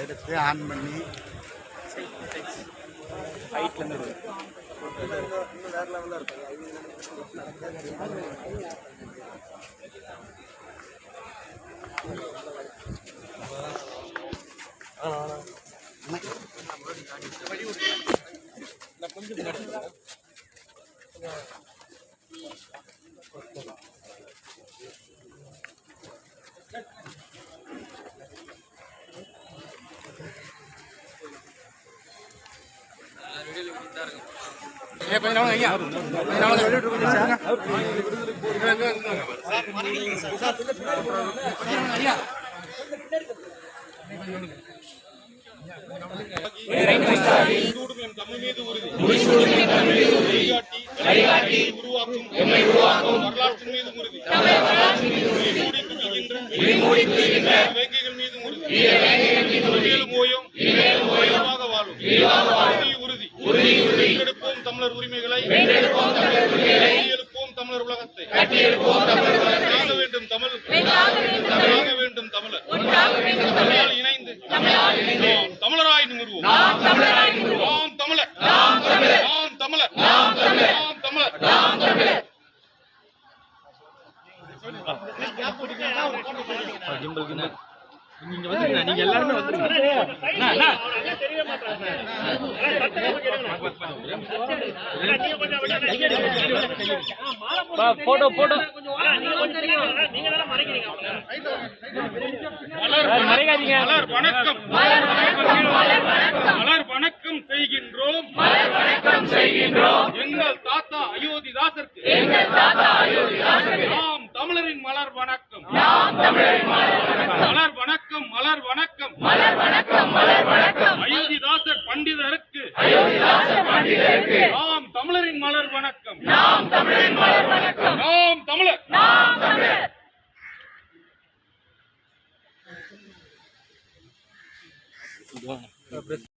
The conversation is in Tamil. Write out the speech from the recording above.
எடுத்து ஆன் பண்ணி ஹைட்ல இருந்து வேற லெவல்ல இருக்கும். தமிழர் உரிமைகளை தமிழர் உலகத்தை வேண்டும் தமிழர் இணைந்து தமிழராய் நிமிர்வோம். தமிழர் தமிழர் நீங்க வந்து நீங்க எல்லாரும் போட்டோ போட்டோ வணக்கம் மலர் வணக்கம் செய்கின்றோம். எங்கள் தாத்தா அயோத்திதாசருக்கு நாம் தமிழரின் மலர் வணக்கம். மலர் வணக்கம் அயோத்திதாசர் பண்டிதருக்கு நாம் தமிழரின் மலர் வணக்கம். நாம் தமிழர்.